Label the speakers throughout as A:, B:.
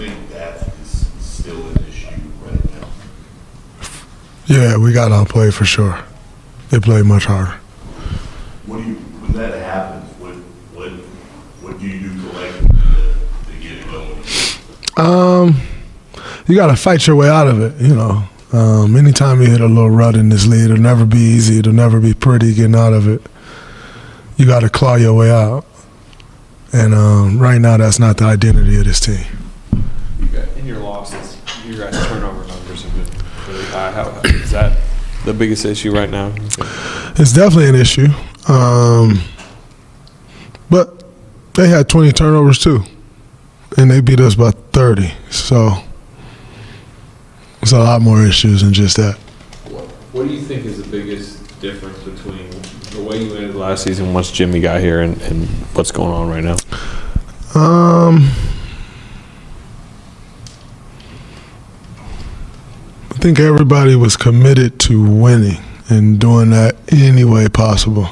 A: think that is still an issue right now?
B: Yeah, we got outplayed for sure. They played much harder.
A: When that happens, what do you do collectively to get it going?
B: You got to fight your way out of it, you know. Anytime you hit a little rut in this league, it'll never be easy. It'll never be pretty getting out of it. You got to claw your way out. And right now, that's not the identity of this team.
C: In your losses, your guys' turnover numbers have been really high. How is that the biggest issue right now?
B: It's definitely an issue. But they had 20 turnovers too, and they beat us by 30. So it's a lot more issues than just that.
C: What do you think is the biggest difference between the way you ended last season once Jimmy got here and what's going on right now?
B: I think everybody was committed to winning and doing that any way possible.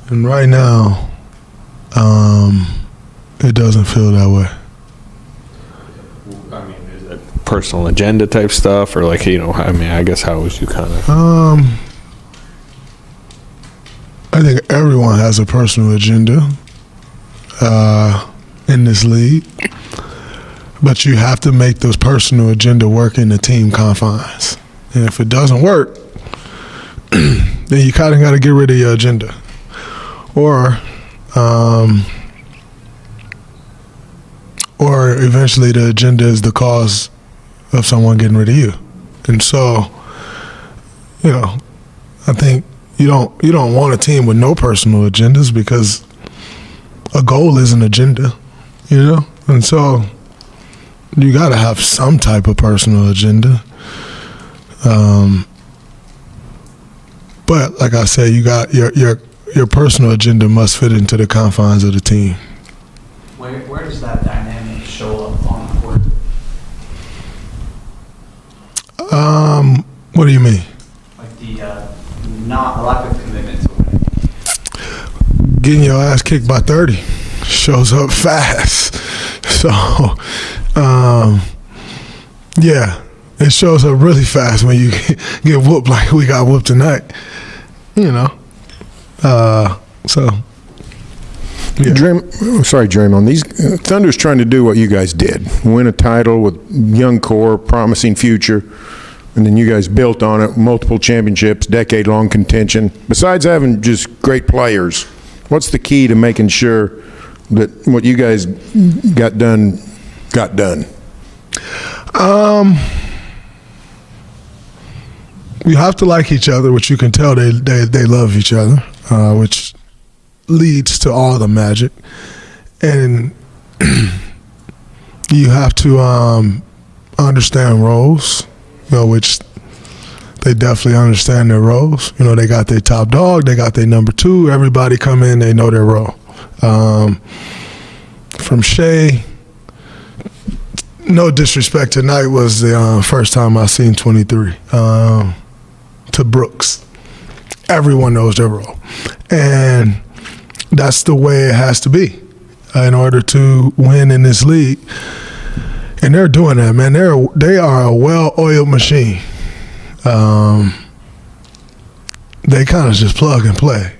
B: And right now, it doesn't feel that way.
C: I mean, is that personal agenda type stuff, or like, you know, I mean, I guess how was you kind of?
B: I think everyone has a personal agenda in this league, but you have to make those personal agenda work in the team confines. And if it doesn't work, then you kind of got to get rid of your agenda, or eventually the agenda is the cause of someone getting rid of you. And so, you know, I think you don't want a team with no personal agendas, because a goal is an agenda, you know? And so you got to have some type of personal agenda. But like I said, you got your personal agenda must fit into the confines of the team.
D: Where does that dynamic show up on the court?
B: What do you mean?
D: Like the not a lack of commitment to winning.
B: Getting your ass kicked by 30 shows up fast. So, yeah, it shows up really fast when you get whooped like we got whooped tonight. You know, so. Yeah.
E: Draymond. These Thunder's trying to do what you guys did: win a title with young core, promising future, and then you guys built on it. Multiple championships, decade-long contention. Besides having just great players, what's the key to making sure that what you guys got done got done?
B: We have to like each other, which you can tell they love each other, which leads to all the magic. And you have to understand roles, you know, which they definitely understand their roles. You know, they got their top dog, they got their number two. Everybody come in, they know their role. From Shea, no disrespect, tonight was the first time I seen 23. To Brooks, everyone knows their role. And that's the way it has to be in order to win in this league. And they're doing that, man. They are a well-oiled machine. They kind of just plug and play,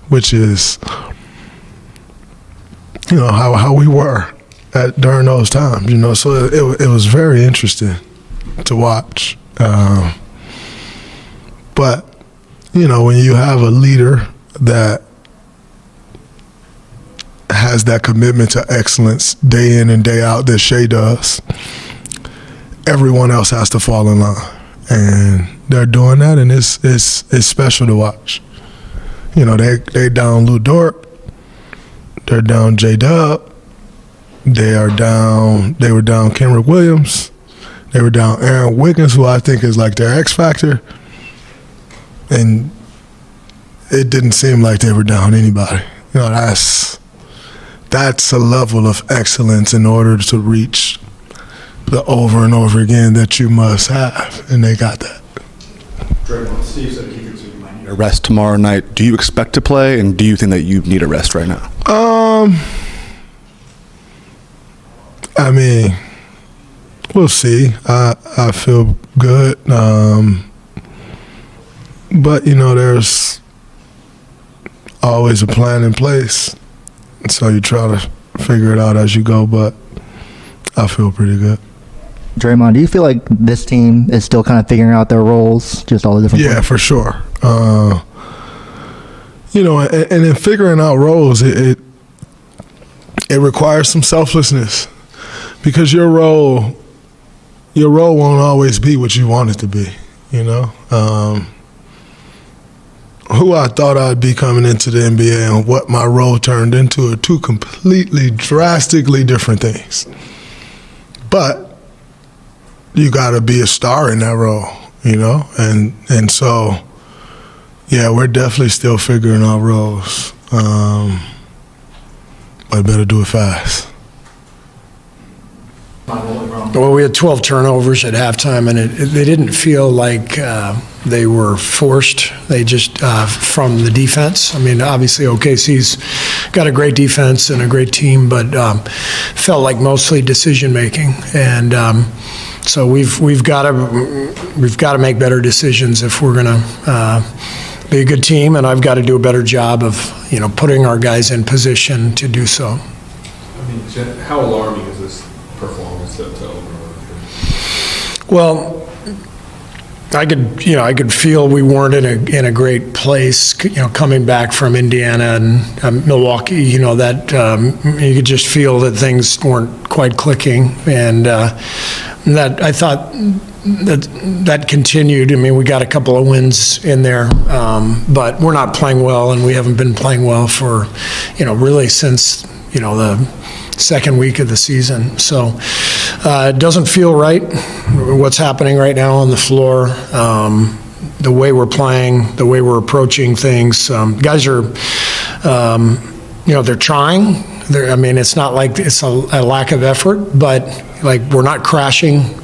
B: which is, you know, how we were during those times. You know, so it was very interesting to watch. But you know, when you have a leader that has that commitment to excellence day in and day out that Shea does, everyone else has to fall in line. And they're doing that, and it's special to watch. You know, they down Lou Dort, they're down J-Dub, they were down Kenrick Williams, they were down Aaron Wiggins, who I think is like their X factor. And it didn't seem like they were down anybody. You know, that's a level of excellence in order to reach the over and over again that you must have, and they got that.
F: Draymond, Steve said he could say you might need a rest tomorrow night. Do you expect to play, and do you think that you need a rest right now?
B: I mean, We'll see. I feel good. But, there's always a plan in place. So you try to figure it out as you go, but I feel pretty good.
G: Draymond, do you feel like this team is still kind of figuring out their roles, just all the different
B: Yeah,
G: players?
B: for sure. And in figuring out roles, it requires some selflessness because your role won't always be what you want it to be, Who I thought I'd be coming into the NBA and what my role turned into are two completely, drastically different things. But you got to be a star in that role, And so, yeah, we're definitely still figuring out roles. But better do it fast.
H: Well, we had 12 turnovers at halftime, and they didn't feel like they were forced. They just, from the defense. I mean, obviously OKC's got a great defense and a great team, but felt like mostly decision-making. And so we've got to make better decisions if we're going to be a good team, and I've got to do a better job of, putting our guys in position to do so.
C: I mean, Jen, how alarming is this performance to overall?
H: Well, I could feel we weren't in a great place, coming back from Indiana and Milwaukee, that you could just feel that things weren't quite clicking, and that I thought that continued. I mean, we got a couple of wins in there, but we're not playing well, and we haven't been playing well for, really since, the second week of the season. So it doesn't feel right, what's happening right now on the floor, the way we're playing, the way we're approaching things. Guys are, they're trying. It's not like it's a lack of effort, but like we're not crashing.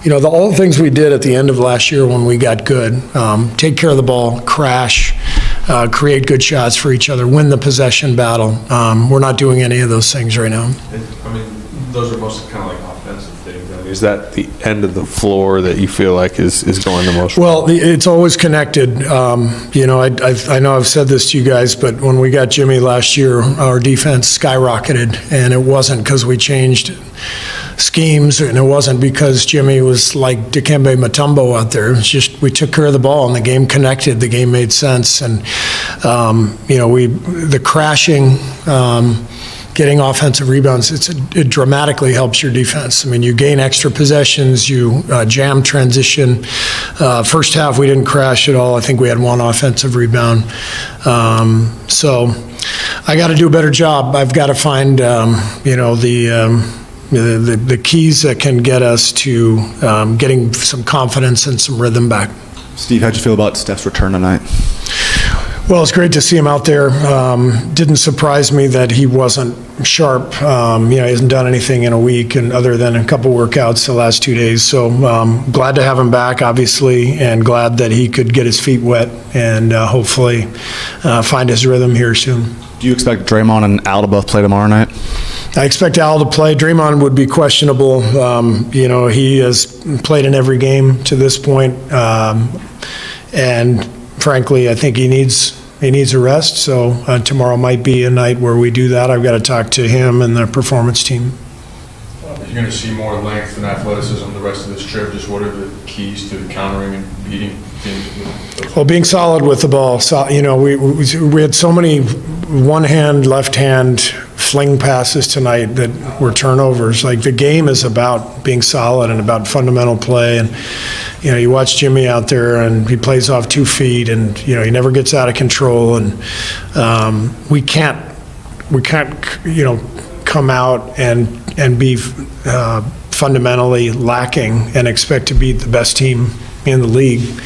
H: All the things we did at the end of last year when we got good, take care of the ball, crash, create good shots for each other, win the possession battle. We're not doing any of those things right now.
C: Those are mostly kind of like offensive things. Is that the end of the floor that you feel like is going the most?
H: Well, it's always connected. I know I've said this to you guys, but when we got Jimmy last year, our defense skyrocketed, and it wasn't because we changed schemes, and it wasn't because Jimmy was like Dikembe Mutombo out there. It's just we took care of the ball, and the game connected. The game made sense, and the crashing. Getting offensive rebounds, it dramatically helps your defense. I mean, you gain extra possessions, you jam transition. First half, we didn't crash at all. I think we had one offensive rebound. So I got to do a better job. I've got to find, the keys that can get us to getting some confidence and some rhythm back.
F: Steve, how'd you feel about Steph's return tonight?
H: Well, it's great to see him out there. Didn't surprise me that he wasn't sharp. He hasn't done anything in a week, and other than a couple workouts the last 2 days. So glad to have him back, obviously, and glad that he could get his feet wet and hopefully find his rhythm here soon.
F: Do you expect Draymond and Al to both play tomorrow night?
H: I expect Al to play. Draymond would be questionable. He has played in every game to this point, and frankly, I think he needs a rest. So tomorrow might be a night where we do that. I've got to talk to him and the performance team.
I: You're going to see more length and athleticism the rest of this trip. Just what are the keys to countering and beating teams?
H: Well, being solid with the ball. So, we had so many one-hand, left-hand fling passes tonight that were turnovers. Like, the game is about being solid and about fundamental play. And, you watch Jimmy out there and he plays off 2 feet and, he never gets out of control. And we can't, come out and be fundamentally lacking and expect to beat the best team in the league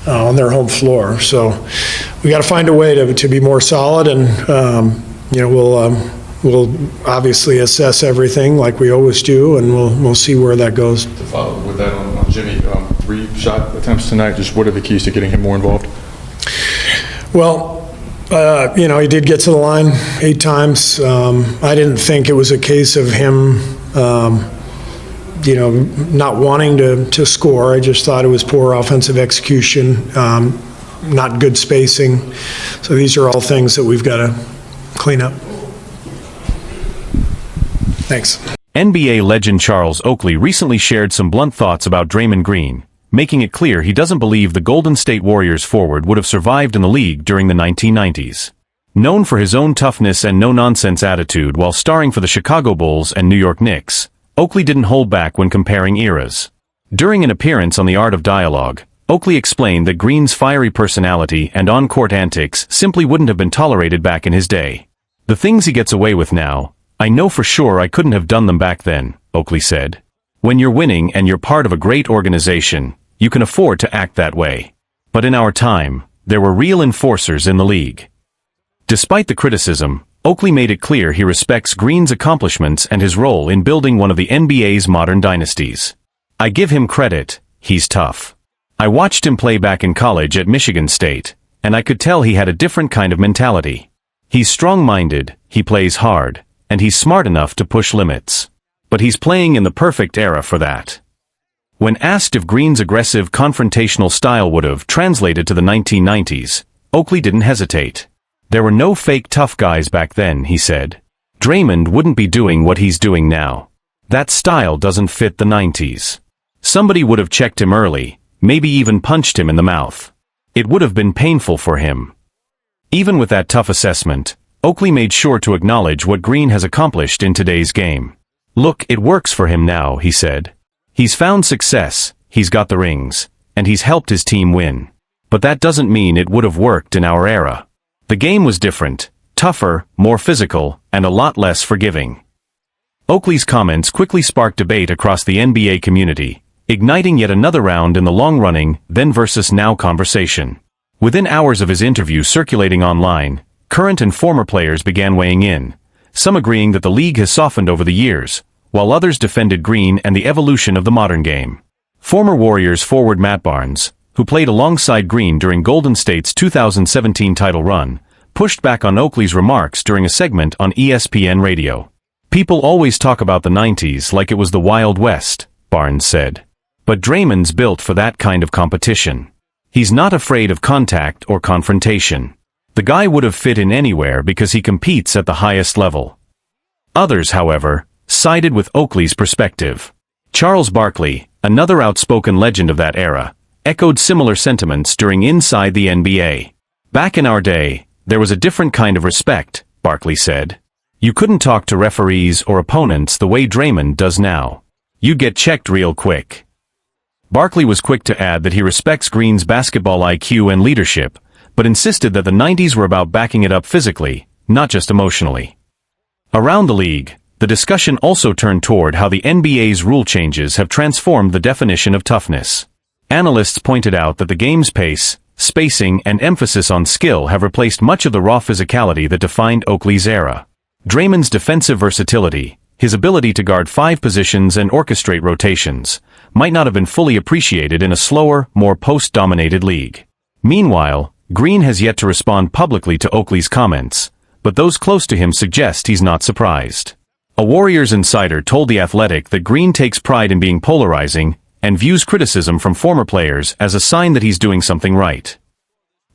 H: on their home floor. So we got to find a way to be more solid, and we'll obviously assess everything like we always do, and we'll see where that goes.
I: To follow with that on Jimmy, 3 shot attempts tonight. Just what are the keys to getting him more involved?
H: Well, he did get to the line 8 times. I didn't think it was a case of him, not wanting to score. I just thought it was poor offensive execution, not good spacing. So these are all things that we've got to clean up. Thanks.
J: NBA legend Charles Oakley recently shared some blunt thoughts about Draymond Green, making it clear he doesn't believe the Golden State Warriors forward would have survived in the league during the 1990s. Known for his own toughness and no-nonsense attitude while starring for the Chicago Bulls and New York Knicks, Oakley didn't hold back when comparing eras. During an appearance on The Art of Dialogue, Oakley explained that Green's fiery personality and on-court antics simply wouldn't have been tolerated back in his day. "The things he gets away with now, I know for sure I couldn't have done them back then," Oakley said. "When you're winning and you're part of a great organization, you can afford to act that way. But in our time, there were real enforcers in the league." Despite the criticism, Oakley made it clear he respects Green's accomplishments and his role in building one of the NBA's modern dynasties. "I give him credit, he's tough. I watched him play back in college at Michigan State, and I could tell he had a different kind of mentality. He's strong-minded, he plays hard, and he's smart enough to push limits. But he's playing in the perfect era for that." When asked if Green's aggressive, confrontational style would have translated to the 1990s, Oakley didn't hesitate. "There were no fake tough guys back then," he said. "Draymond wouldn't be doing what he's doing now. That style doesn't fit the 90s. Somebody would have checked him early, maybe even punched him in the mouth. It would have been painful for him." Even with that tough assessment, Oakley made sure to acknowledge what Green has accomplished in today's game. "Look, it works for him now," he said. "He's found success, he's got the rings, and he's helped his team win. But that doesn't mean it would have worked in our era. The game was different, tougher, more physical, and a lot less forgiving." Oakley's comments quickly sparked debate across the NBA community, igniting yet another round in the long-running then versus now conversation. Within hours of his interview circulating online, current and former players began weighing in, some agreeing that the league has softened over the years, while others defended Green and the evolution of the modern game. Former Warriors forward Matt Barnes, who played alongside Green during Golden State's 2017 title run, pushed back on Oakley's remarks during a segment on ESPN radio. "People always talk about the 90s like it was the Wild West," Barnes said. "But Draymond's built for that kind of competition. He's not afraid of contact or confrontation. The guy would have fit in anywhere because he competes at the highest level." Others, however, sided with Oakley's perspective. Charles Barkley, another outspoken legend of that era, echoed similar sentiments during Inside the NBA. "Back in our day, there was a different kind of respect," Barkley said. "You couldn't talk to referees or opponents the way Draymond does now. You'd get checked real quick." Barkley was quick to add that he respects Green's basketball IQ and leadership, but insisted that the 90s were about backing it up physically, not just emotionally. Around the league, the discussion also turned toward how the NBA's rule changes have transformed the definition of toughness. Analysts pointed out that the game's pace, spacing, and emphasis on skill have replaced much of the raw physicality that defined Oakley's era. Draymond's defensive versatility, his ability to guard 5 positions and orchestrate rotations, might not have been fully appreciated in a slower, more post-dominated league. Meanwhile, Green has yet to respond publicly to Oakley's comments, but those close to him suggest he's not surprised. A Warriors insider told The Athletic that Green takes pride in being polarizing and views criticism from former players as a sign that he's doing something right.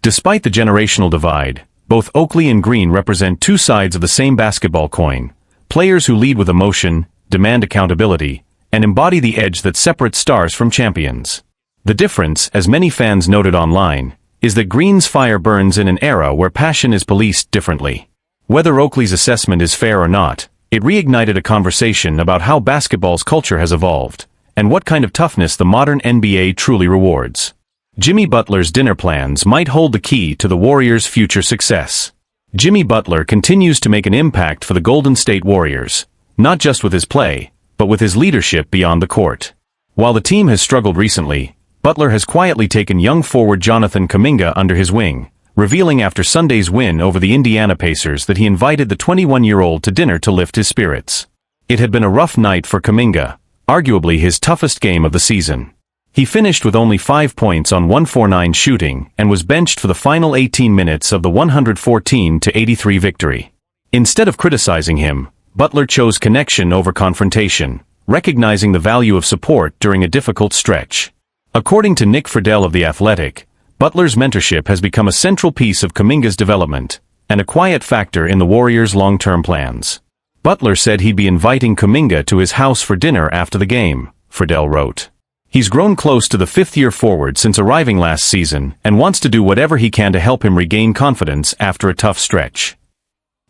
J: Despite the generational divide, both Oakley and Green represent two sides of the same basketball coin, players who lead with emotion, demand accountability, and embody the edge that separates stars from champions. The difference, as many fans noted online, is that Green's fire burns in an era where passion is policed differently. Whether Oakley's assessment is fair or not, it reignited a conversation about how basketball's culture has evolved, and what kind of toughness the modern NBA truly rewards. Jimmy Butler's dinner plans might hold the key to the Warriors' future success. Jimmy Butler continues to make an impact for the Golden State Warriors, not just with his play, but with his leadership beyond the court. While the team has struggled recently, Butler has quietly taken young forward Jonathan Kuminga under his wing, revealing after Sunday's win over the Indiana Pacers that he invited the 21-year-old to dinner to lift his spirits. It had been a rough night for Kuminga, arguably his toughest game of the season. He finished with only 5 points on 149 shooting and was benched for the final 18 minutes of the 114-83 victory. Instead of criticizing him, Butler chose connection over confrontation, recognizing the value of support during a difficult stretch. According to Nick Friedel of The Athletic, Butler's mentorship has become a central piece of Kuminga's development, and a quiet factor in the Warriors' long-term plans. Butler said he'd be inviting Kuminga to his house for dinner after the game, Friedel wrote. He's grown close to the fifth-year forward since arriving last season and wants to do whatever he can to help him regain confidence after a tough stretch.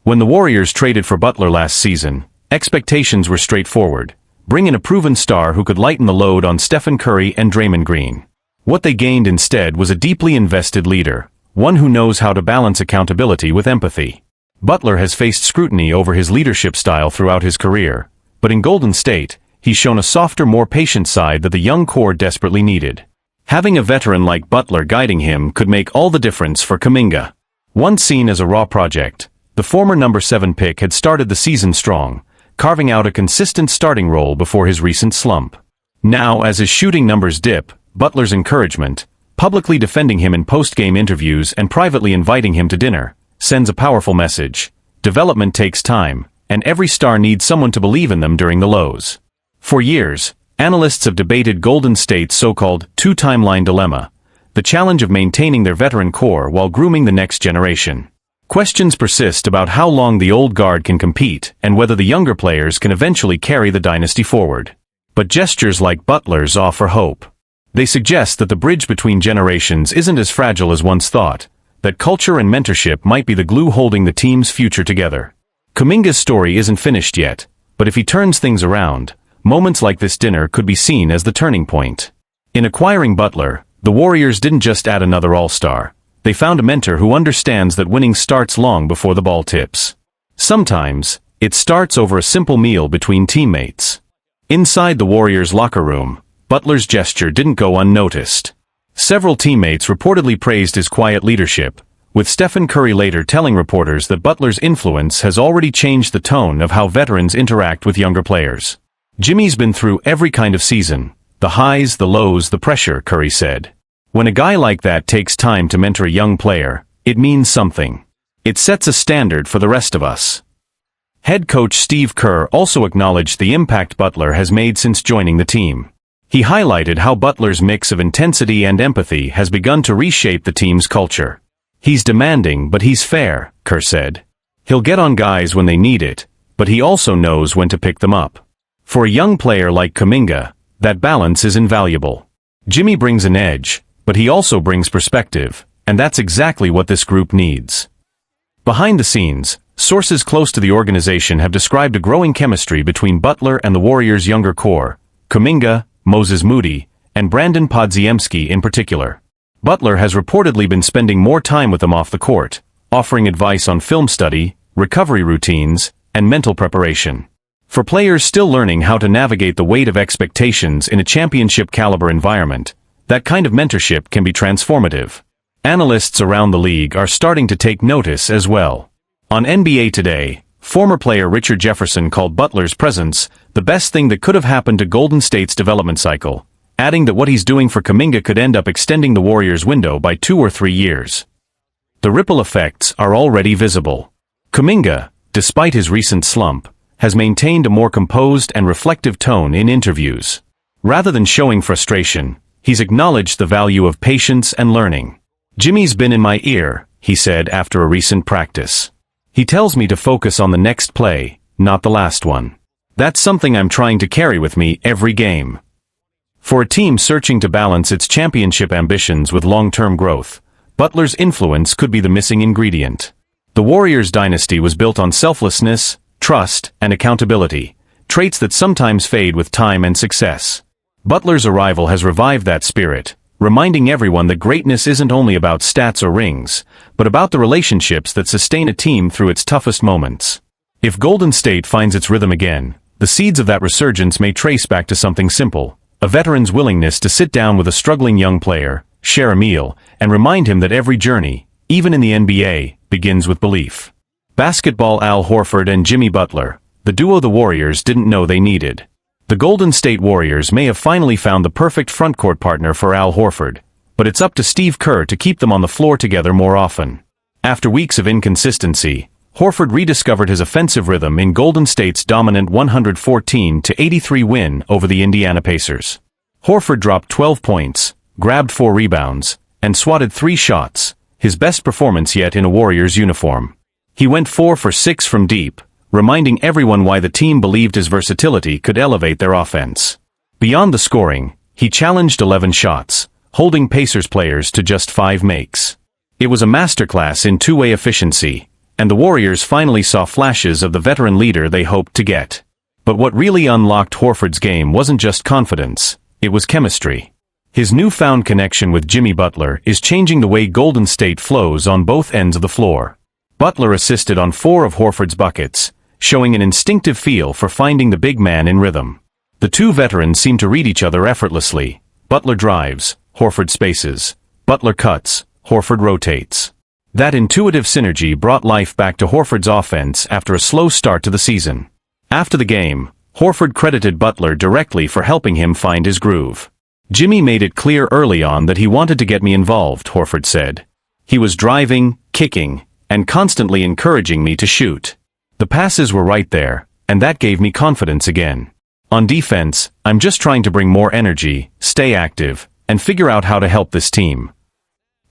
J: When the Warriors traded for Butler last season, expectations were straightforward: bring in a proven star who could lighten the load on Stephen Curry and Draymond Green. What they gained instead was a deeply invested leader, one who knows how to balance accountability with empathy. Butler has faced scrutiny over his leadership style throughout his career, but in Golden State, he's shown a softer, more patient side that the young core desperately needed. Having a veteran like Butler guiding him could make all the difference for Kuminga. Once seen as a raw project, the former number 7 pick had started the season strong, carving out a consistent starting role before his recent slump. Now, as his shooting numbers dip, Butler's encouragement, publicly defending him in post-game interviews and privately inviting him to dinner, sends a powerful message. Development takes time, and every star needs someone to believe in them during the lows. For years, analysts have debated Golden State's so-called two-timeline dilemma, the challenge of maintaining their veteran core while grooming the next generation. Questions persist about how long the old guard can compete and whether the younger players can eventually carry the dynasty forward. But gestures like Butler's offer hope. They suggest that the bridge between generations isn't as fragile as once thought, that culture and mentorship might be the glue holding the team's future together. Kuminga's story isn't finished yet, but if he turns things around, moments like this dinner could be seen as the turning point. In acquiring Butler, the Warriors didn't just add another all-star. They found a mentor who understands that winning starts long before the ball tips. Sometimes, it starts over a simple meal between teammates. Inside the Warriors' locker room, Butler's gesture didn't go unnoticed. Several teammates reportedly praised his quiet leadership, with Stephen Curry later telling reporters that Butler's influence has already changed the tone of how veterans interact with younger players. Jimmy's been through every kind of season, the highs, the lows, the pressure, Curry said. When a guy like that takes time to mentor a young player, it means something. It sets a standard for the rest of us. Head coach Steve Kerr also acknowledged the impact Butler has made since joining the team. He highlighted how Butler's mix of intensity and empathy has begun to reshape the team's culture. He's demanding, but he's fair, Kerr said. He'll get on guys when they need it, but he also knows when to pick them up. For a young player like Kuminga, that balance is invaluable. Jimmy brings an edge, but he also brings perspective, and that's exactly what this group needs. Behind the scenes, sources close to the organization have described a growing chemistry between Butler and the Warriors' younger core, Kuminga, Moses Moody, and Brandon Podziemski in particular. Butler has reportedly been spending more time with them off the court, offering advice on film study, recovery routines, and mental preparation. For players still learning how to navigate the weight of expectations in a championship-caliber environment, that kind of mentorship can be transformative. Analysts around the league are starting to take notice as well. On NBA Today, former player Richard Jefferson called Butler's presence the best thing that could have happened to Golden State's development cycle, adding that what he's doing for Kuminga could end up extending the Warriors' window by 2 or 3 years. The ripple effects are already visible. Kuminga, despite his recent slump, has maintained a more composed and reflective tone in interviews. Rather than showing frustration, he's acknowledged the value of patience and learning. "Jimmy's been in my ear," he said after a recent practice. "He tells me to focus on the next play, not the last one. That's something I'm trying to carry with me every game." For a team searching to balance its championship ambitions with long-term growth, Butler's influence could be the missing ingredient. The Warriors' dynasty was built on selflessness, trust, and accountability, traits that sometimes fade with time and success. Butler's arrival has revived that spirit, reminding everyone that greatness isn't only about stats or rings, but about the relationships that sustain a team through its toughest moments. If Golden State finds its rhythm again, the seeds of that resurgence may trace back to something simple: a veteran's willingness to sit down with a struggling young player, share a meal, and remind him that every journey, even in the NBA, begins with belief. Basketball: Al Horford and Jimmy Butler, the duo the Warriors didn't know they needed. The Golden State Warriors may have finally found the perfect frontcourt partner for Al Horford, but it's up to Steve Kerr to keep them on the floor together more often. After weeks of inconsistency, Horford rediscovered his offensive rhythm in Golden State's dominant 114-83 win over the Indiana Pacers. Horford dropped 12 points, grabbed 4 rebounds, and swatted 3 shots, his best performance yet in a Warriors uniform. He went 4 for 6 from deep, reminding everyone why the team believed his versatility could elevate their offense. Beyond the scoring, he challenged 11 shots, holding Pacers players to just 5 makes. It was a masterclass in two-way efficiency, and the Warriors finally saw flashes of the veteran leader they hoped to get. But what really unlocked Horford's game wasn't just confidence, it was chemistry. His newfound connection with Jimmy Butler is changing the way Golden State flows on both ends of the floor. Butler assisted on 4 of Horford's buckets, showing an instinctive feel for finding the big man in rhythm. The two veterans seem to read each other effortlessly. Butler drives, Horford spaces. Butler cuts, Horford rotates. That intuitive synergy brought life back to Horford's offense after a slow start to the season. After the game, Horford credited Butler directly for helping him find his groove. "Jimmy made it clear early on that he wanted to get me involved," Horford said. "He was driving, kicking, and constantly encouraging me to shoot. The passes were right there, and that gave me confidence again. On defense, I'm just trying to bring more energy, stay active, and figure out how to help this team."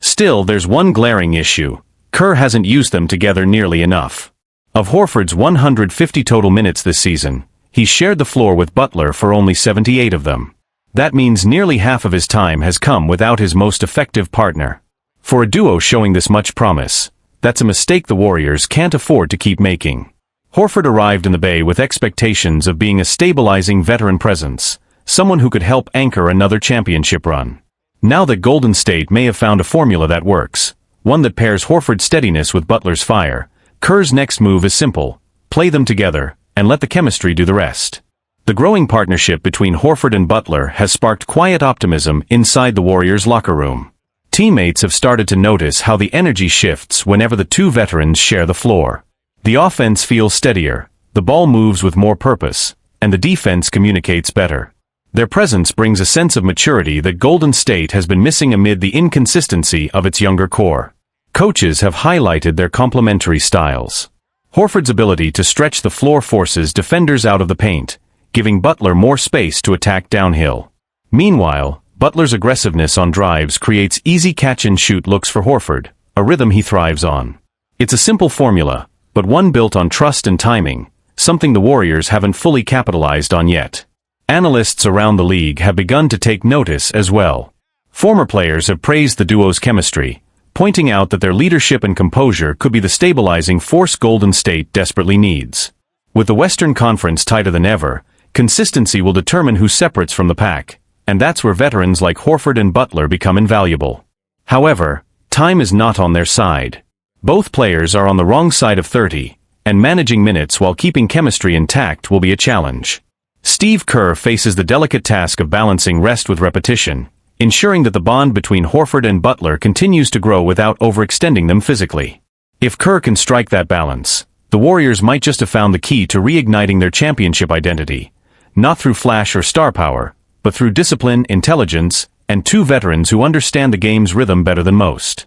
J: Still, there's one glaring issue. Kerr hasn't used them together nearly enough. Of Horford's 150 total minutes this season, he's shared the floor with Butler for only 78 of them. That means nearly half of his time has come without his most effective partner. For a duo showing this much promise, that's a mistake the Warriors can't afford to keep making. Horford arrived in the Bay with expectations of being a stabilizing veteran presence, someone who could help anchor another championship run. Now that Golden State may have found a formula that works, one that pairs Horford's steadiness with Butler's fire, Kerr's next move is simple: play them together, and let the chemistry do the rest. The growing partnership between Horford and Butler has sparked quiet optimism inside the Warriors' locker room. Teammates have started to notice how the energy shifts whenever the two veterans share the floor. The offense feels steadier, the ball moves with more purpose, and the defense communicates better. Their presence brings a sense of maturity that Golden State has been missing amid the inconsistency of its younger core. Coaches have highlighted their complementary styles. Horford's ability to stretch the floor forces defenders out of the paint, giving Butler more space to attack downhill. Meanwhile, Butler's aggressiveness on drives creates easy catch-and-shoot looks for Horford, a rhythm he thrives on. It's a simple formula, but one built on trust and timing, something the Warriors haven't fully capitalized on yet. Analysts around the league have begun to take notice as well. Former players have praised the duo's chemistry, pointing out that their leadership and composure could be the stabilizing force Golden State desperately needs. With the Western Conference tighter than ever, consistency will determine who separates from the pack, and that's where veterans like Horford and Butler become invaluable. However, time is not on their side. Both players are on the wrong side of 30, and managing minutes while keeping chemistry intact will be a challenge. Steve Kerr faces the delicate task of balancing rest with repetition, ensuring that the bond between Horford and Butler continues to grow without overextending them physically. If Kerr can strike that balance, the Warriors might just have found the key to reigniting their championship identity, not through flash or star power, but through discipline, intelligence, and two veterans who understand the game's rhythm better than most.